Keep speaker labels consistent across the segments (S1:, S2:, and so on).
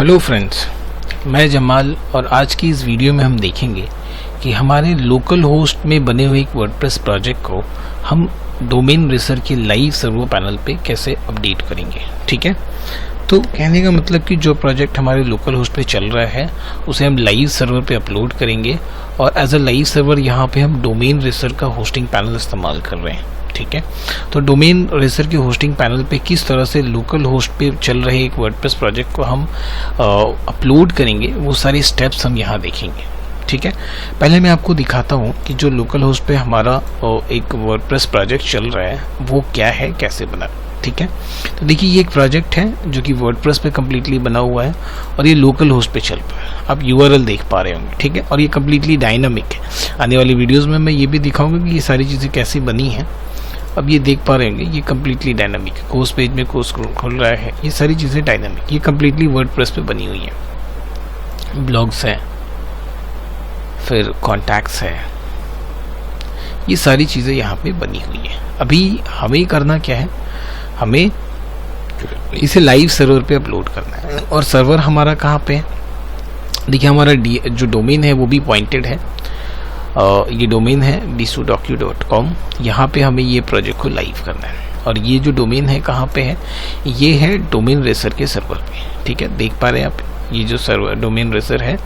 S1: Hello friends, मैं जमाल और आज की इस वीडियो में हम देखेंगे कि हमारे लोकल होस्ट में बने हुए एक वर्डप्रेस प्रोजेक्ट को हम डोमेन रेसर के लाइव सर्वर पैनल पे कैसे अपडेट करेंगे। ठीक है, तो कहने का मतलब कि जो प्रोजेक्ट हमारे लोकल होस्ट पे चल रहा है उसे हम लाइव सर्वर पे अपलोड करेंगे और एज अ लाइव सर्वर यहाँ पे हम डोमेन रेसर का होस्टिंग पैनल इस्तेमाल कर रहे हैं। ठीक है, तो डोमेन रेसर के होस्टिंग पैनल पे किस तरह से लोकल होस्ट पे चल रहे एक वर्डप्रेस प्रोजेक्ट को हम अपलोड करेंगे, वो सारे स्टेप्स हम यहाँ देखेंगे। ठीक है, पहले मैं आपको दिखाता हूँ कि जो लोकल होस्ट पे हमारा एक वर्डप्रेस प्रोजेक्ट चल रहा है वो क्या है, कैसे बना। ठीक है, तो देखिए ये एक प्रोजेक्ट है जो कि वर्डप्रेस पे कम्प्लीटली बना हुआ है और ये लोकल होस्ट पे चल रहा है। आप URL देख पा रहे होंगे। ठीक है, और ये कम्प्लीटली डायनामिक है। आने वाली वीडियोज़ में मैं ये भी दिखाऊंगा कि ये सारी चीज़ें कैसे बनी हैं। अब ये देख पा रहे होंगे, ये कम्प्लीटली डायनामिक है। कोर्स पेज में कोर्स खुल रहा है, ये सारी चीज़ें डायनामिक, ये कम्प्लीटली वर्डप्रेस पे बनी हुई है। ब्लॉग्स है, फिर कॉन्टैक्ट्स है, ये सारी चीज़ें यहाँ पे बनी हुई है। अभी हमें करना क्या है, हमें इसे लाइव सर्वर पे अपलोड करना है। और सर्वर हमारा कहाँ पे है, देखिए हमारा जो डोमेन है वो भी पॉइंटेड है। ये डोमेन है bsudocu.com। यहाँ पे हमें ये प्रोजेक्ट को लाइव करना है और ये जो डोमेन है कहाँ पे है, ये है डोमेन रेसर के सर्वर पे। ठीक है, देख पा रहे हैं आप, ये जो सर्वर डोमेन रेसर है,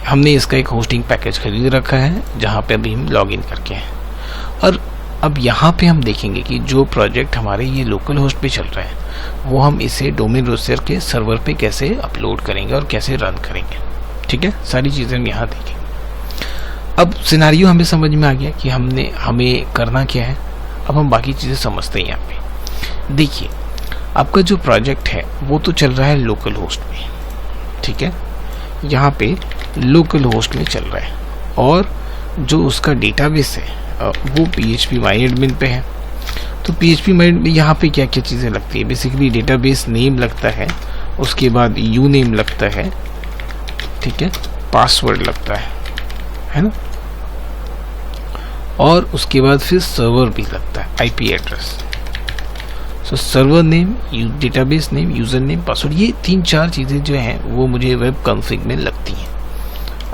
S1: हमने इसका एक होस्टिंग पैकेज खरीद रखा है जहाँ पे अभी हम लॉग इन करके हैं। और अब यहाँ पे हम देखेंगे कि जो प्रोजेक्ट हमारे ये लोकल होस्ट पे चल रहा है वो हम इसे डोमेन रेसर के सर्वर पे कैसे अपलोड करेंगे और कैसे रन करेंगे। ठीक है, सारी चीज़ें हम यहाँ देखेंगे। अब सिनारियो हमें समझ में आ गया कि हमें करना क्या है। अब हम बाकी चीज़ें समझते हैं। यहाँ पे देखिए आपका जो प्रोजेक्ट है वो तो चल रहा है लोकल होस्ट में। ठीक है, यहाँ पे लोकल होस्ट में चल रहा है और जो उसका डेटाबेस है वो PHP MyAdmin पे है। तो PHP MyAdmin में यहाँ पे क्या क्या चीज़ें लगती है, बेसिकली डेटाबेस नेम लगता है, उसके बाद यूनेम लगता है, ठीक है, पासवर्ड लगता है ना, और उसके बाद फिर सर्वर भी लगता है, IP address. So server name, database name, user name, password, ये 3-4 चीज़ें जो हैं वो मुझे वेब कॉन्फ़िग में लगती हैं।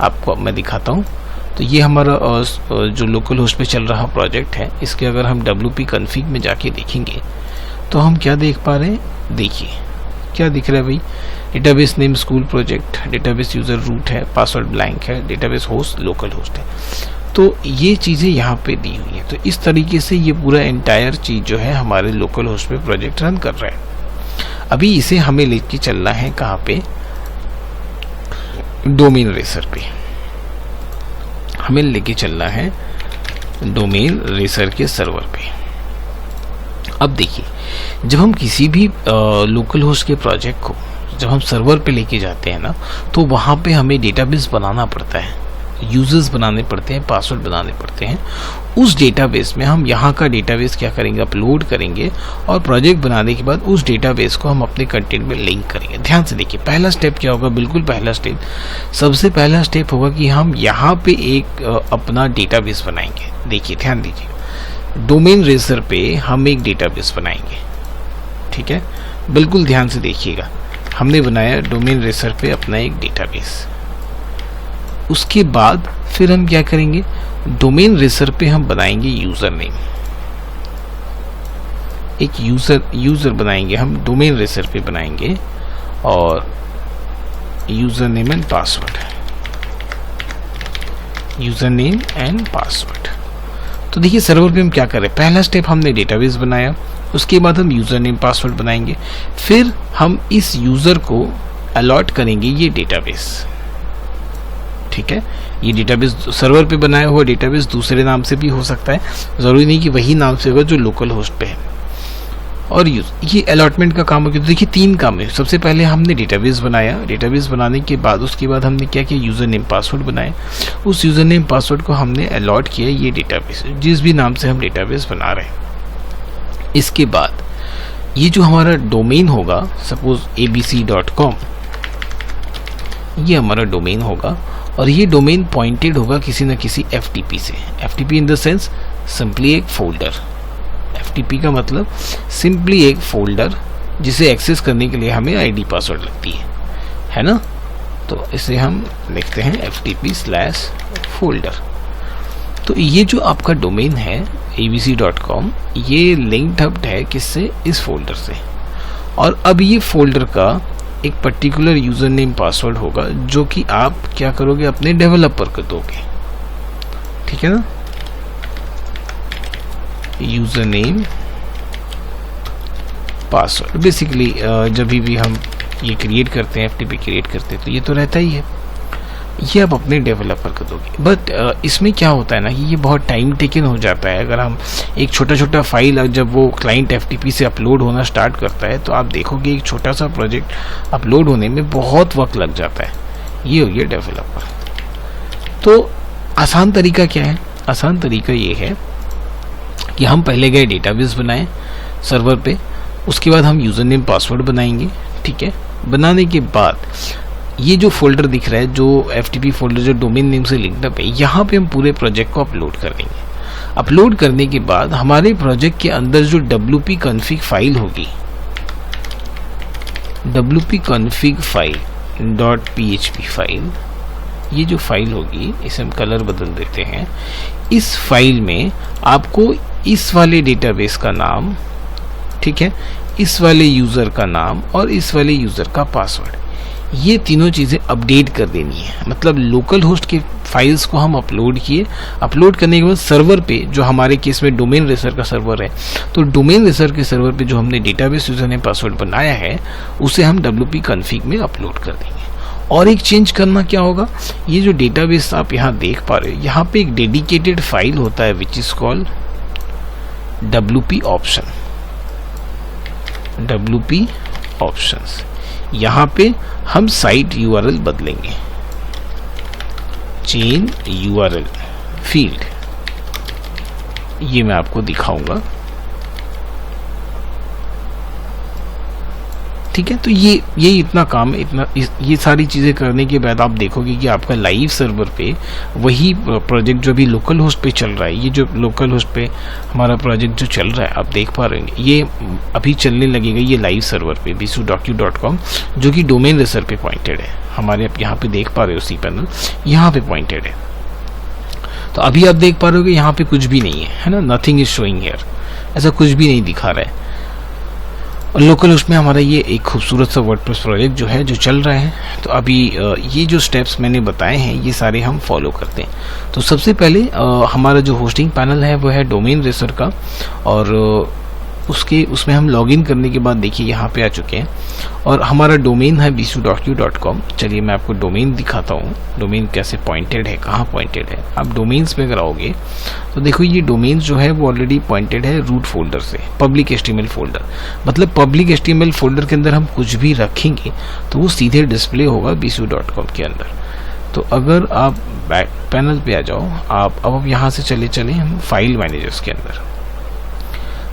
S1: आपको अब मैं दिखाता हूँ। तो ये हमारा जो लोकल होस्ट पे चल रहा प्रोजेक्ट है, इसके अगर हम WP कॉन्फ़िग में जाके देखेंगे तो हम क्या देख पा रहे हैं, देखिए क्या दिख रहा है भाई, database name school project, database user root है, पासवर्ड ब्लैंक है, डेटाबेस होस्ट लोकल होस्ट है। तो ये चीज़ें यहाँ पे दी हुई हैं। तो इस तरीके से ये पूरा एंटायर चीज़ जो है हमारे लोकल होस्ट पे प्रोजेक्ट रन कर रहा है। अभी इसे हमें लेके चलना है कहाँ पे, डोमेन रेसर पे। हमें लेके चलना है डोमेन रेसर के सर्वर पे। अब देखिए जब हम किसी भी लोकल होस्ट के प्रोजेक्ट को जब हम सर्वर पे लेके जाते हैं ना, तो वहाँ पे हमें डेटाबेस बनाना पड़ता है, यूजर्स बनाने पड़ते हैं, पासवर्ड बनाने पड़ते हैं। उस डेटाबेस में हम यहाँ का डेटाबेस क्या करेंगे, अपलोड करेंगे और प्रोजेक्ट बनाने के बाद उस डेटाबेस को हम अपने कंटेंट में लिंक करेंगे। ध्यान से देखिए पहला स्टेप क्या होगा, बिल्कुल पहला स्टेप, सबसे पहला स्टेप होगा कि हम यहाँ पे एक अपना डेटाबेस बनाएंगे। देखिए ध्यान दीजिए, डोमेन रेसर पे हम एक डेटाबेस बनाएंगे। ठीक है, बिल्कुल ध्यान से देखिएगा, हमने बनाया डोमेन रेसर पे अपना एक डेटाबेस। उसके बाद फिर हम क्या करेंगे, डोमेन रेसर पे हम बनाएंगे यूज़र नेम, एक यूज़र बनाएंगे हम डोमेन रेसर पे बनाएंगे और user name and password, user name and password. तो देखिए सर्वर पे हम क्या कर रहे हैं, पहला स्टेप हमने डेटाबेस बनाया, उसके बाद हम यूज़र नेम पासवर्ड बनाएंगे, फिर हम इस यूज़र को अलॉट करेंगे ये डेटाबेस। ठीक है, ये डेटाबेस सर्वर पे बनाया हुआ डेटाबेस दूसरे नाम से भी हो सकता है, ज़रूरी नहीं कि वही नाम से होगा जो लोकल होस्ट पे है। और ये अलॉटमेंट का काम होगा। तो देखिए 3 काम है। सबसे पहले हमने डेटाबेस बनाया, डेटाबेस बनाने के बाद उसके बाद हमने क्या किया, यूज़र नेम पासवर्ड बनाया, उस यूज़र नेम पासवर्ड को हमने अलॉट किया ये डेटाबेस, जिस भी नाम से हम डेटाबेस बना रहे हैं। इसके बाद ये जो हमारा डोमेन होगा, सपोज abc.com, ये हमारा डोमेन होगा और ये डोमेन पॉइंटेड होगा किसी न किसी FTP से। FTP in the sense simply एक फोल्डर, FTP का मतलब सिंपली एक फोल्डर जिसे एक्सेस करने के लिए हमें ID पासवर्ड लगती है ना। तो इसे हम लिखते हैं ftp/folder। तो ये जो आपका डोमेन है abc.com, ये लिंक्ड अप है किससे, इस फोल्डर से। और अब ये फोल्डर का एक पर्टिकुलर यूज़र नेम पासवर्ड होगा जो कि आप क्या करोगे, अपने डेवलपर को दोगे, ठीक है ना। यूज़र नेम पासवर्ड बेसिकली जब भी हम ये क्रिएट करते हैं, एफटीपी क्रिएट करते हैं, तो ये तो रहता ही है, ये आप अपने डेवलपर को दोगे। बट इसमें क्या होता है ना कि ये बहुत टाइम टेकन हो जाता है। अगर हम एक छोटा छोटा फाइल जब वो क्लाइंट एफटीपी से अपलोड होना स्टार्ट करता है, तो आप देखोगे एक छोटा सा प्रोजेक्ट अपलोड होने में बहुत वक्त लग जाता है। ये हो गया डेवलपर। तो आसान तरीका क्या है, आसान तरीका ये है कि हम पहले गए डेटाबेस बनाएं सर्वर पे, उसके बाद हम यूज़र नेम पासवर्ड बनाएंगे, ठीक है। बनाने के बाद ये जो फोल्डर दिख रहा है, जो एफटीपी फोल्डर जो डोमेन नेम से लिंक्ड अप है, यहाँ पे हम पूरे प्रोजेक्ट को अपलोड कर देंगे। अपलोड करने के बाद हमारे प्रोजेक्ट के अंदर जो wp config फाइल होगी, wp config file .php file, ये जो फाइल होगी, इसे हम कलर बदल देते हैं। इस फाइल में आपको इस वाले डेटाबेस का नाम, ठीक है, इस वाले यूज़र का नाम और इस वाले यूज़र का पासवर्ड, ये तीनों चीज़ें अपडेट कर देनी है। मतलब लोकल होस्ट के फाइल्स को हम अपलोड किए, अपलोड करने के बाद सर्वर पे, जो हमारे केस में डोमेन रेसर का सर्वर है, तो डोमेन रेसर के सर्वर पे जो हमने डेटाबेस यूज़र नेम पासवर्ड बनाया है, उसे हम wp config में अपलोड कर देंगे। और एक चेंज करना क्या होगा, ये जो डेटाबेस आप यहाँ देख पा रहे हो, यहाँ पे एक डेडिकेटेड फाइल होता है which is called wp option, wp options. यहाँ पे हम साइट URL बदलेंगे, चेन URL फील्ड, ये मैं आपको दिखाऊंगा, ठीक है। तो ये इतना काम है, ये सारी चीज़ें करने के बाद आप देखोगे कि आपका लाइव सर्वर पे वही प्रोजेक्ट जो भी लोकल होस्ट पे चल रहा है, ये जो लोकल होस्ट पे हमारा प्रोजेक्ट जो चल रहा है, आप देख पा रहे हैं, ये अभी चलने लगेगा ये लाइव सर्वर पे bisu.docu.com, जो कि डोमेन रेसर पे पॉइंटेड है। हमारे आप यहाँ पे देख पा रहे हो, सी पैनल यहाँ पे पॉइंटेड है। तो अभी आप देख पा रहे हो कि यहाँ पे कुछ भी नहीं है ना, नथिंग इज शोइंग हियर, ऐसा कुछ भी नहीं दिखा रहा है। और लोकल होस्ट में हमारा ये एक खूबसूरत सा वर्डप्रेस प्रोजेक्ट जो है जो चल रहा है। तो अभी ये जो स्टेप्स मैंने बताए हैं, ये सारे हम फॉलो करते हैं। तो सबसे पहले हमारा जो होस्टिंग पैनल है वो है डोमेन रेसर का, और उसमें हम लॉगिन करने के बाद देखिए यहाँ पे आ चुके हैं, और हमारा डोमेन है bisu.docu.com। चलिए मैं आपको डोमेन दिखाता हूँ, डोमेन कैसे पॉइंटेड है, कहाँ पॉइंटेड है। आप डोमेन्स में अगर आओगे तो देखो ये डोमेन जो है वो ऑलरेडी पॉइंटेड है रूट फोल्डर से, पब्लिक HTML फोल्डर। मतलब पब्लिक HTML फोल्डर के अंदर हम कुछ भी रखेंगे तो वो सीधे डिस्प्ले होगा bisu.com के अंदर। तो अगर आप बैक पैनल पे आ जाओ, अब यहाँ से चले हम फाइल मैनेजर्स के अंदर।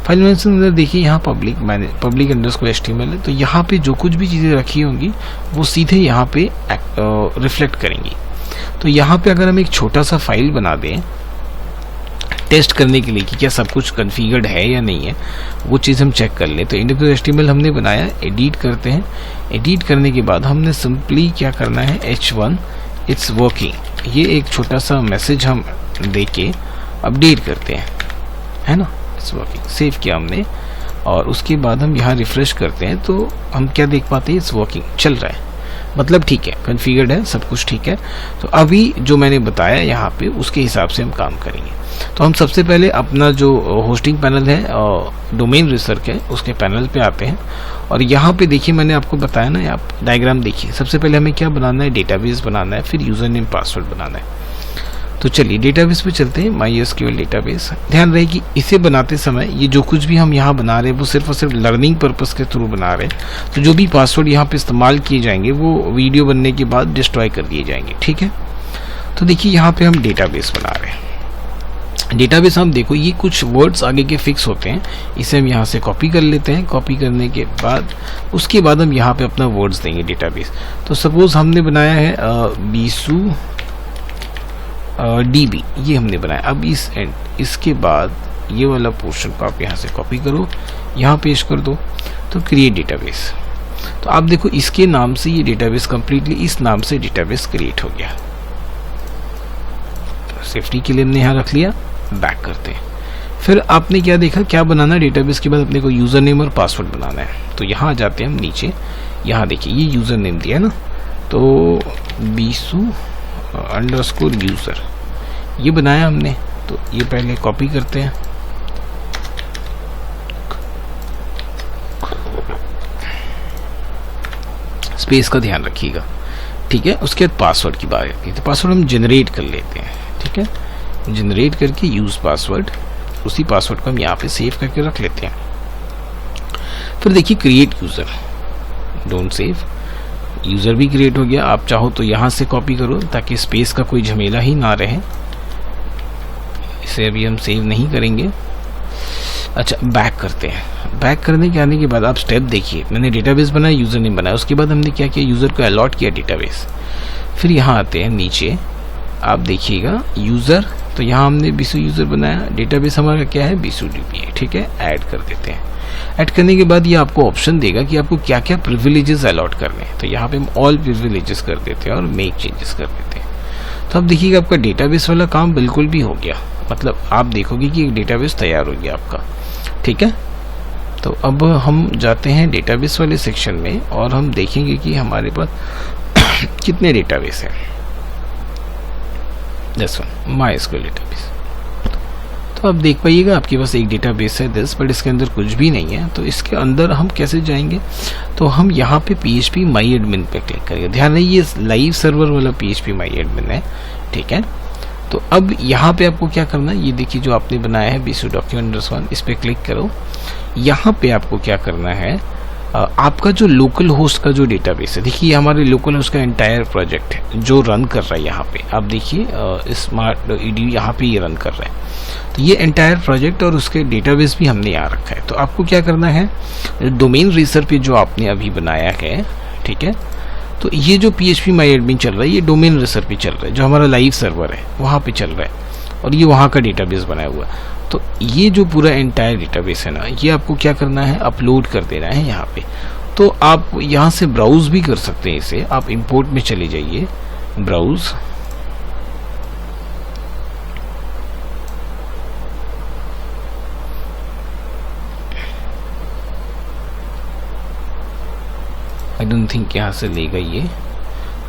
S1: फाइल मैनेजर अंदर देखिए यहाँ पब्लिक अंडरस्कोर HTML है। तो यहाँ पे जो कुछ भी चीज़ें रखी होंगी वो सीधे यहाँ पे रिफ्लेक्ट करेंगी। तो यहाँ पे अगर हम एक छोटा सा फाइल बना दें टेस्ट करने के लिए कि क्या सब कुछ कॉन्फ़िगर्ड है या नहीं है, वो चीज़ हम चेक कर लें। तो index.html हमने बनाया, एडिट करते हैं। एडिट करने के बाद हमने सिंपली क्या करना है, h1 इट्स वर्किंग, ये एक छोटा सा मैसेज हम दे के अपडेट करते हैं, है ना, इट्स वर्किंग, सेव किया हमने। और उसके बाद हम यहाँ रिफ्रेश करते हैं तो हम क्या देख पाते हैं, इट्स वर्किंग, चल रहा है, मतलब ठीक है, कॉन्फ़िगर्ड है, सब कुछ ठीक है। तो अभी जो मैंने बताया यहाँ पे उसके हिसाब से हम काम करेंगे। तो हम सबसे पहले अपना जो होस्टिंग पैनल है डोमेन रेसर के, उसके पैनल पे आते हैं। और यहाँ पे देखिए मैंने आपको बताया ना, आप डायग्राम देखिए, सबसे पहले हमें क्या बनाना है, डेटाबेस बनाना है, फिर यूज़र नेम पासवर्ड बनाना है। तो चलिए डेटाबेस पे चलते हैं, MySQL डेटाबेस। ध्यान रहे कि इसे बनाते समय ये जो कुछ भी हम यहाँ बना रहे हैं वो सिर्फ और सिर्फ लर्निंग पर्पस के थ्रू बना रहे हैं। तो जो भी पासवर्ड यहाँ पे इस्तेमाल किए जाएंगे वो वीडियो बनने के बाद डिस्ट्रॉय कर दिए जाएंगे, ठीक है। तो देखिए यहाँ पे हम डेटाबेस बना रहे हैं। डेटाबेस हम देखो ये कुछ वर्ड्स आगे के फिक्स होते हैं, इसे हम यहाँ से कॉपी कर लेते हैं। कॉपी करने के बाद उसके बाद हम यहाँ पे अपना वर्ड्स देंगे डेटाबेस। तो सपोज हमने बनाया है bisu DB, ये हमने बनाया। अब इसके बाद ये वाला पोर्शन को आप यहाँ से कॉपी करो, यहाँ पेश कर दो, तो क्रिएट डेटाबेस। तो आप देखो इसके नाम से ये डेटाबेस कंप्लीटली इस नाम से डेटाबेस क्रिएट हो गया। तो सेफ्टी के लिए हमने यहाँ रख लिया, बैक करते हैं। फिर आपने क्या देखा, क्या बनाना है डेटाबेस के बाद अपने को यूज़र नेम और पासवर्ड बनाना है। तो यहाँ आ जाते हैं हम नीचे, यहाँ देखिए ये यूज़र नेम दिया है ना, तो bisu_user ये बनाया हमने। तो ये पहले कॉपी करते हैं, स्पेस का ध्यान रखिएगा, ठीक है। उसके बाद पासवर्ड की बात आती है, तो पासवर्ड हम जनरेट कर लेते हैं, ठीक है। जनरेट करके यूज़ पासवर्ड, उसी पासवर्ड को हम यहाँ पे सेव करके रख लेते हैं। फिर देखिए create user, don't save, user भी क्रिएट हो गया। आप चाहो तो यहाँ से कॉपी करो ताकि स्पेस का कोई झमेला ही ना रहे। इसे अभी हम सेव नहीं करेंगे। अच्छा, बैक करते हैं। बैक करने के आने के बाद आप स्टेप देखिए, मैंने डेटाबेस बनाया, यूज़र नेम बनाया, उसके बाद हमने क्या किया, यूज़र को अलॉट किया डेटाबेस। फिर यहाँ आते हैं नीचे, आप देखिएगा यूज़र, तो यहाँ हमने बिसु यूज़र बनाया, डेटाबेस हमारा क्या है BisuDB है, ठीक है। ऐड कर देते हैं। ऐड करने के बाद ये आपको ऑप्शन देगा कि आपको क्या क्या प्रिविलेजेस अलॉट करने हैं। तो यहाँ पे हम ऑल प्रिविलेजेस कर देते हैं और मेक चेंजेस कर देते हैं। तो अब देखिएगा आपका डेटाबेस वाला काम बिल्कुल भी हो गया, मतलब आप देखोगे कि एक डेटाबेस तैयार हो गया आपका, ठीक है। तो अब हम जाते हैं डेटाबेस वाले सेक्शन में और हम देखेंगे कि हमारे पास कितने डेटाबेस हैं। This one MySQL database. तो आप देख पाइएगा आपके पास एक डेटाबेस है दिस, बट इसके अंदर कुछ भी नहीं है। तो इसके अंदर हम कैसे जाएंगे, तो हम यहाँ पे PHP MyAdmin पे क्लिक करेंगे। ध्यान रहे ये लाइव सर्वर वाला PHP MyAdmin है, ठीक है। तो अब यहाँ पे आपको क्या करना है, ये देखिए जो आपने बनाया है bisu document_1, इस पर क्लिक करो। यहाँ पे आपको क्या करना है, आपका जो लोकल होस्ट का जो डेटाबेस है, देखिए हमारे लोकल होस्ट का एंटायर प्रोजेक्ट है जो रन कर रहा है यहाँ पे। आप देखिए स्मार्ट EDU यहाँ पे ये रन कर रहा है। तो ये एंटायर प्रोजेक्ट और उसके डेटाबेस भी हमने यहाँ रखा है। तो आपको क्या करना है, डोमेन रेसर पे जो आपने अभी बनाया है, ठीक है, तो ये जो PHP MyAdmin चल रहा है ये डोमेन रेसर पे चल रहा है, जो हमारा लाइव सर्वर है वहाँ पे चल रहा है, और ये वहाँ का डेटाबेस बनाया हुआ है। तो ये जो पूरा एंटायर डेटाबेस है ना, ये आपको क्या करना है, अपलोड कर देना है यहाँ पे। तो आप यहाँ से ब्राउज भी कर सकते हैं इसे, आप इंपोर्ट में चले जाइए, ब्राउज, आई डोंट थिंक यहाँ से लेगा ये।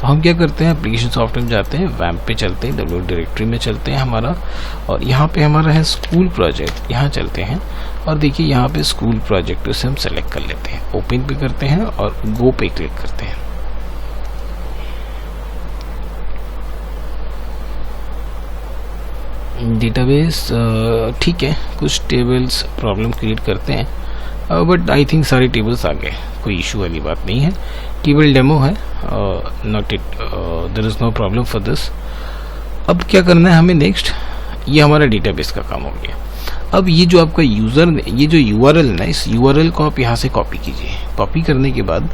S1: तो हम क्या करते हैं, एप्लीकेशन सॉफ्टवेयर में जाते हैं, वैम्प पे चलते हैं, डब्ल्यू डायरेक्टरी में चलते हैं हमारा, और यहाँ पे हमारा है स्कूल प्रोजेक्ट, यहाँ चलते हैं और देखिए यहाँ पे स्कूल प्रोजेक्ट उसे हम सेलेक्ट कर लेते हैं, ओपन पे करते हैं और गो पे क्लिक करते हैं। डेटाबेस ठीक है, कुछ टेबल्स प्रॉब्लम क्रिएट करते हैं, बट आई थिंक सारे टेबल्स आ गए, कोई इशू वाली बात नहीं है। टेबल डेमो है, not it, there is no problem for this. अब क्या करना है हमें नेक्स्ट, ये हमारा डेटाबेस का काम हो गया। अब ये जो आपका यूज़र ने ये जो URL है ना, इस URL को आप यहाँ से कॉपी कीजिए। कॉपी करने के बाद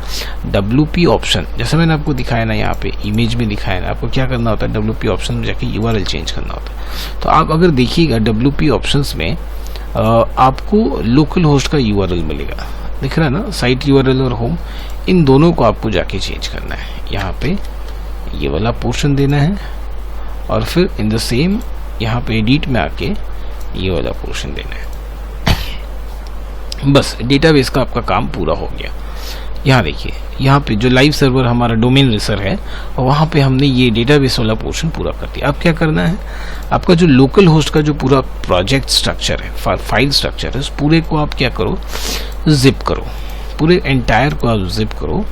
S1: WP ऑप्शन, जैसे मैंने आपको दिखाया ना यहाँ पे इमेज में दिखाया ना, आपको क्या करना होता है, WP ऑप्शन में जाके URL चेंज करना होता है। तो आप अगर देखिएगा WP ऑप्शंस में आपको लोकल होस्ट का URL मिलेगा, दिख रहा है ना, साइट URL और होम, इन दोनों को आपको जाके चेंज करना है। यहाँ पे ये वाला पोर्शन देना है और फिर इन द सेम यहाँ पे एडिट में आके ये वाला पोर्शन देना है। बस डेटाबेस का आपका काम पूरा हो गया। यहाँ देखिए, यहाँ पे जो लाइव सर्वर हमारा डोमेन रेसर है, वहाँ पे हमने ये डेटाबेस वाला पोर्शन पूरा कर दिया। अब क्या करना है, आपका जो लोकल होस्ट का जो पूरा प्रोजेक्ट स्ट्रक्चर है, फाइल स्ट्रक्चर है, उस पूरे को आप क्या करो, जिप करो, पूरे एंटायर को आप जिप करो।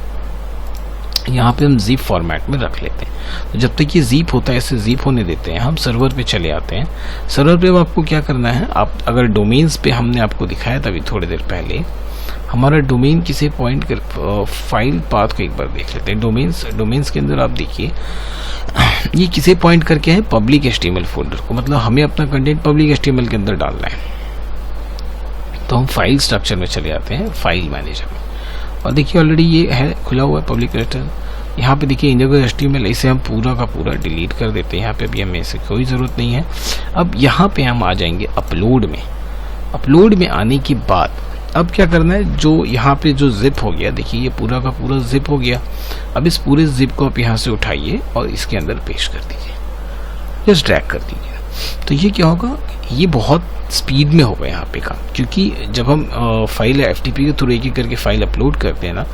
S1: यहाँ पे हम जिप फॉर्मेट में रख लेते हैं। तो जब तक ये जिप होता है, ऐसे जिप होने देते हैं, हम सर्वर पे चले आते हैं। सर्वर पे अब आपको क्या करना है, आप अगर डोमेन्स पे हमने आपको दिखाया था अभी थोड़ी देर पहले, हमारा डोमेन किसे पॉइंट कर, फाइल पाथ को एक बार देख लेते हैं। डोमेन्स के अंदर आप देखिए ये किसे पॉइंट करके है, पब्लिक HTML फोल्डर को, मतलब हमें अपना कंटेंट पब्लिक HTML के अंदर डालना है। तो हम फाइल स्ट्रक्चर में चले आते हैं, फाइल मैनेजर में, और देखिए ऑलरेडी ये है खुला हुआ है पब्लिक HTML। यहाँ पे देखिए इंडिगो HTML, इसे हम पूरा का पूरा डिलीट कर देते हैं। यहाँ पे अभी हमें इसे कोई ज़रूरत नहीं है। अब यहाँ पे हम आ जाएंगे अपलोड में। अपलोड में आने के बाद अब क्या करना है, जो यहाँ पे जो जिप हो गया, देखिए ये पूरा का पूरा जिप हो गया। अब इस पूरे जिप को आप यहाँ से उठाइए और इसके अंदर पेस्ट कर दीजिए, जस्ट ड्रैग कर दीजिए। तो ये क्या होगा, ये बहुत स्पीड में होगा यहाँ पे काम, क्योंकि जब हम फाइल FTP के थ्रू एक करके फाइल अपलोड करते हैं ना,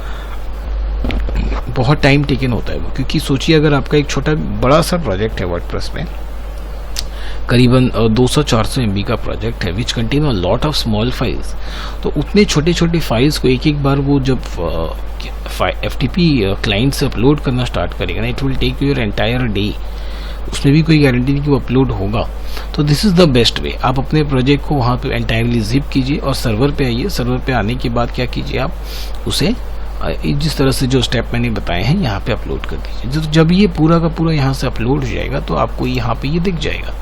S1: बहुत टाइम टेकन होता है वो। क्योंकि सोचिए अगर आपका एक छोटा बड़ा सा प्रोजेक्ट है वर्डप्रेस में, करीबन 200-400 MB का प्रोजेक्ट है which contain a lot of small files, तो उतने छोटे छोटे फाइल्स को एक बार वो जब FTP क्लाइंट से अपलोड करना स्टार्ट करेगा ना, it will take your entire day. उसमें भी कोई गारंटी नहीं कि वो अपलोड होगा। तो this is the best way, आप अपने प्रोजेक्ट को वहाँ पे एंटायरली जिप कीजिए और सर्वर पे आइए। सर्वर पे आने के बाद क्या कीजिए, आप उसे जिस तरह से जो स्टेप मैंने बताए हैं यहाँ पे अपलोड कर दीजिए। जब ये पूरा का पूरा यहाँ से अपलोड हो जाएगा तो आपको यहाँ पे ये दिख जाएगा,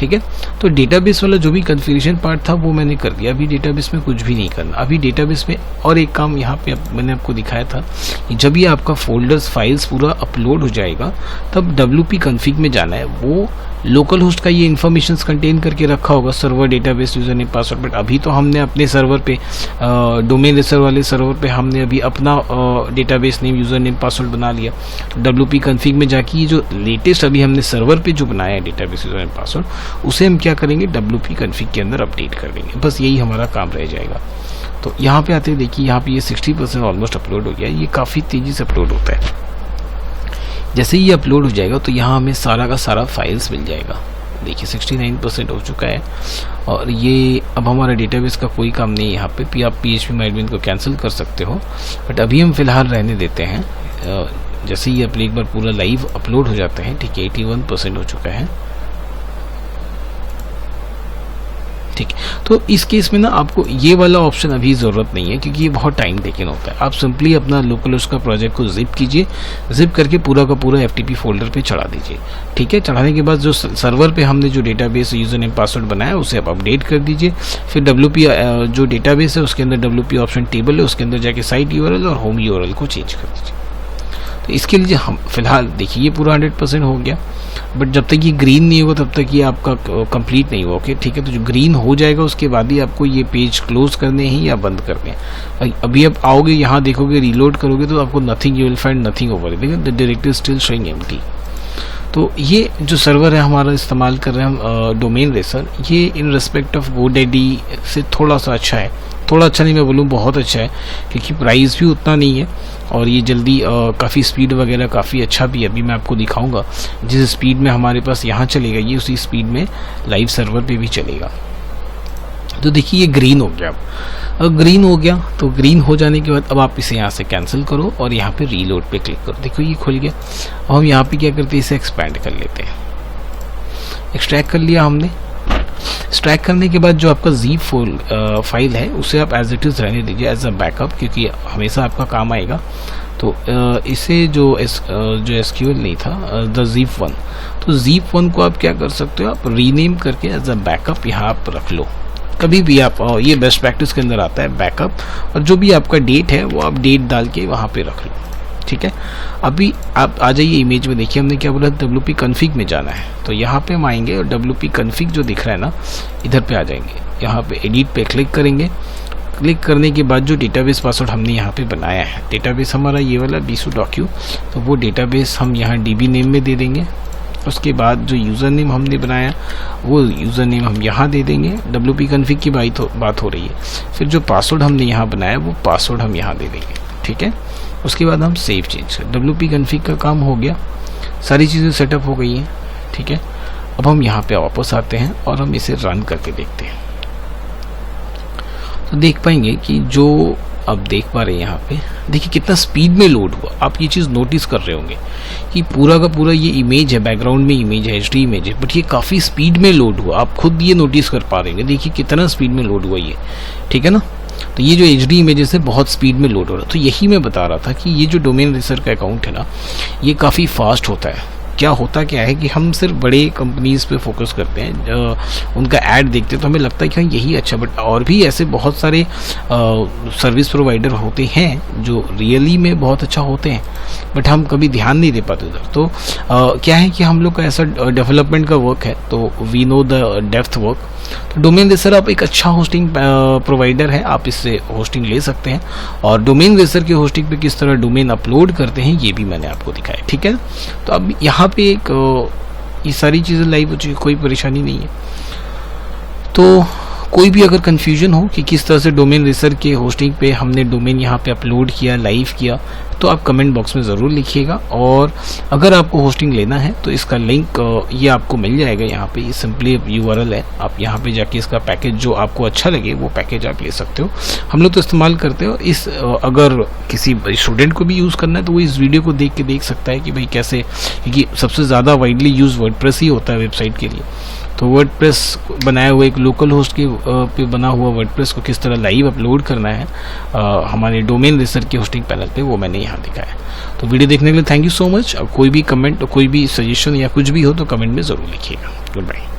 S1: ठीक है। तो डेटाबेस वाला जो भी कन्फिगरेशन पार्ट था वो मैंने कर दिया। अभी डेटाबेस में कुछ भी नहीं करना। अभी डेटाबेस में और एक काम यहाँ पे मैंने आपको दिखाया था, जब ये आपका फोल्डर्स फाइल्स पूरा अपलोड हो जाएगा तब WP कॉन्फ़िग में जाना है। वो लोकल होस्ट का ये इन्फॉर्मेशन कंटेन करके रखा होगा, server, database, user name, password. But अभी तो हमने अपने सर्वर पे डोमेन रेसर वाले सर्वर पे हमने अभी अपना database name, user name, password बना लिया। WP कॉन्फ़िग में जाके ये जो लेटेस्ट अभी हमने सर्वर पे जो बनाया है डेटाबेस, यूजर नेम, पासवर्ड, उसे हम क्या करेंगे, WP कॉन्फ़िग के अंदर अपडेट कर देंगे। बस यही हमारा काम रह जाएगा। तो यहाँ पे आते देखिए, यहाँ पे ये 60% ऑलमोस्ट अपलोड हो गया। ये काफ़ी तेज़ी से अपलोड होता है। जैसे ही ये अपलोड हो जाएगा तो यहाँ हमें सारा का सारा फाइल्स मिल जाएगा। देखिए 69% हो चुका है। और ये अब हमारा डेटाबेस का कोई काम नहीं है यहाँ पे। आप PHPMyAdmin को कैंसिल कर सकते हो, बट अभी हम फिलहाल रहने देते हैं। जैसे ही अपने एक बार पूरा लाइव अपलोड हो जाता है, ठीक है, 81% हो चुका है, ठीक। तो इस केस में ना आपको ये वाला ऑप्शन अभी ज़रूरत नहीं है, क्योंकि ये बहुत टाइम टेकन होता है। आप सिंपली अपना लोकल होस्ट का प्रोजेक्ट को जिप कीजिए, जिप करके पूरा का पूरा FTP फोल्डर पे चढ़ा दीजिए, ठीक है। चढ़ाने के बाद जो सर्वर पे हमने जो डेटाबेस, यूजर नेम, पासवर्ड बनाया उसे आप अपडेट कर दीजिए। फिर WP जो डेटाबेस है उसके अंदर WP ऑप्शन टेबल है, उसके अंदर जाके साइट URL और होम URL को चेंज कर दीजिए। तो इसके लिए हम फिलहाल देखिए ये पूरा 100% हो गया, बट जब तक ये ग्रीन नहीं होगा तब तक ये आपका कंप्लीट नहीं होगा, ओके, ठीक है। तो जो ग्रीन हो जाएगा उसके बाद ही आपको ये पेज क्लोज करने हैं या बंद करने हैं। अभी आप आओगे यहाँ देखोगे, रीलोड करोगे तो आपको nothing, you will find nothing over, देखिए the directory still showing empty. तो ये जो सर्वर है हमारा इस्तेमाल कर रहे हैं हम डोमेन रेसर, ये इन रिस्पेक्ट ऑफ GoDaddy से थोड़ा सा अच्छा है। थोड़ा अच्छा नहीं मैं बोलूँ, बहुत अच्छा है, क्योंकि प्राइस भी उतना नहीं है और ये जल्दी काफ़ी स्पीड वगैरह काफ़ी अच्छा भी है। अभी मैं आपको दिखाऊंगा जिस स्पीड में हमारे पास यहाँ चलेगा ये उसी स्पीड में लाइव सर्वर पे भी चलेगा। तो देखिए ये ग्रीन हो गया। अब ग्रीन हो गया तो ग्रीन हो जाने के बाद अब आप इसे यहाँ से कैंसिल करो और यहाँ पे रीलोड पे क्लिक करो। देखो ये खुल गया। अब हम यहाँ पे क्या करते हैं, इसे एक्सपैंड कर लेते हैं। एक्सट्रैक्ट कर लिया हमने। एक्सट्रैक्ट करने के बाद जो आपका zip फाइल है उसे आप एज इट इज़ रहने दीजिए एज अ बैकअप, क्योंकि हमेशा आपका काम आएगा। तो इसे जो SQL नहीं था, द zip1, तो zip1 को आप क्या कर सकते हो, आप रीनेम करके एज अ बैकअप यहाँ आप रख लो। कभी भी आप ये बेस्ट प्रैक्टिस के अंदर आता है बैकअप, और जो भी आपका डेट है वो आप डेट डाल के वहाँ पे रख लो, ठीक है। अभी आप आ जाइए इमेज में, देखिए हमने क्या बोला, WP कॉन्फ़िग में जाना है। तो यहाँ पे हम आएंगे और WP कॉन्फ़िग जो दिख रहा है ना, इधर पे आ जाएंगे। यहाँ पे एडिट पे क्लिक करेंगे। क्लिक करने के बाद जो डेटाबेस पासवर्ड हमने यहाँ पे बनाया है, डेटाबेस हमारा ये वाला BSU-docu, तो वो डेटाबेस हम यहाँ DB नेम में दे देंगे। उसके बाद जो यूज़र नेम हमने बनाया वो यूज़र नेम हम यहाँ दे देंगे। WP कॉन्फ़िग की बात हो रही है। फिर जो पासवर्ड हमने यहाँ बनाया वो पासवर्ड हम यहाँ दे देंगे, ठीक है। उसके बाद हम सेव चेंज कर, WP कॉन्फ़िग का काम हो गया, सारी चीज़ें सेटअप हो गई हैं, ठीक है। अब हम यहाँ पे वापस आते हैं और हम इसे रन करके देखते हैं। तो देख पाएंगे कि जो अब देख पा रहे हैं यहाँ पे, देखिए कितना स्पीड में लोड हुआ। आप ये चीज़ नोटिस कर रहे होंगे कि पूरा का पूरा ये इमेज है, बैकग्राउंड में इमेज है, HD इमेज है, बट ये काफ़ी स्पीड में लोड हुआ। आप खुद ये नोटिस कर पा रहे हैं, देखिए कितना स्पीड में लोड हुआ ये, ठीक है ना। तो ये जो HD इमेजेस है बहुत स्पीड में लोड हो रहा है। तो यही मैं बता रहा था कि ये जो डोमेन रेसर का अकाउंट है ना, ये काफ़ी फास्ट होता है। क्या है कि हम सिर्फ बड़े कंपनीज़ पे फोकस करते हैं, उनका ऐड देखते हैं तो हमें लगता है कि हाँ यही अच्छा, बट और भी ऐसे बहुत सारे सर्विस प्रोवाइडर होते हैं जो रियली में बहुत अच्छा होते हैं, बट हम कभी ध्यान नहीं दे पाते उधर। तो क्या है कि हम लोग का ऐसा डेवलपमेंट का वर्क है, तो we know the depth work. तो डोमेन रेसर आप एक अच्छा होस्टिंग प्रोवाइडर है, आप इससे होस्टिंग ले सकते हैं। और डोमेन रेसर के होस्टिंग पे किस तरह डोमेन अपलोड करते हैं ये भी मैंने आपको दिखाया, ठीक है। तो अब यहाँ पे एक ये सारी चीज़ें लाइव हो चुकी, कोई परेशानी नहीं है। तो कोई भी अगर कन्फ्यूजन हो कि किस तरह से डोमेन रेसर के होस्टिंग पे हमने डोमेन यहाँ पे अपलोड किया, लाइव किया, तो आप कमेंट बॉक्स में ज़रूर लिखिएगा। और अगर आपको होस्टिंग लेना है तो इसका लिंक ये आपको मिल जाएगा यहाँ पे, ये सिंपली URL है, आप यहाँ पे जाके इसका पैकेज जो आपको अच्छा लगे वो पैकेज आप ले सकते हो। हम लोग तो इस्तेमाल करते हो इस, अगर किसी स्टूडेंट को भी यूज़ करना है तो वो इस वीडियो को देख के देख सकता है कि भाई कैसे, क्योंकि सबसे ज़्यादा वाइडली यूज़ वर्डप्रेस ही होता है वेबसाइट के लिए। तो वर्डप्रेस बनाया हुआ एक लोकल होस्ट के पे बना हुआ वर्डप्रेस को किस तरह लाइव अपलोड करना है हमारे डोमेन रेसर के होस्टिंग पैनल पे, वो मैंने यहाँ दिखाया। तो वीडियो देखने के लिए थैंक यू सो मच। कोई भी कमेंट, कोई भी सजेशन या कुछ भी हो तो कमेंट में ज़रूर लिखिएगा। Good bye.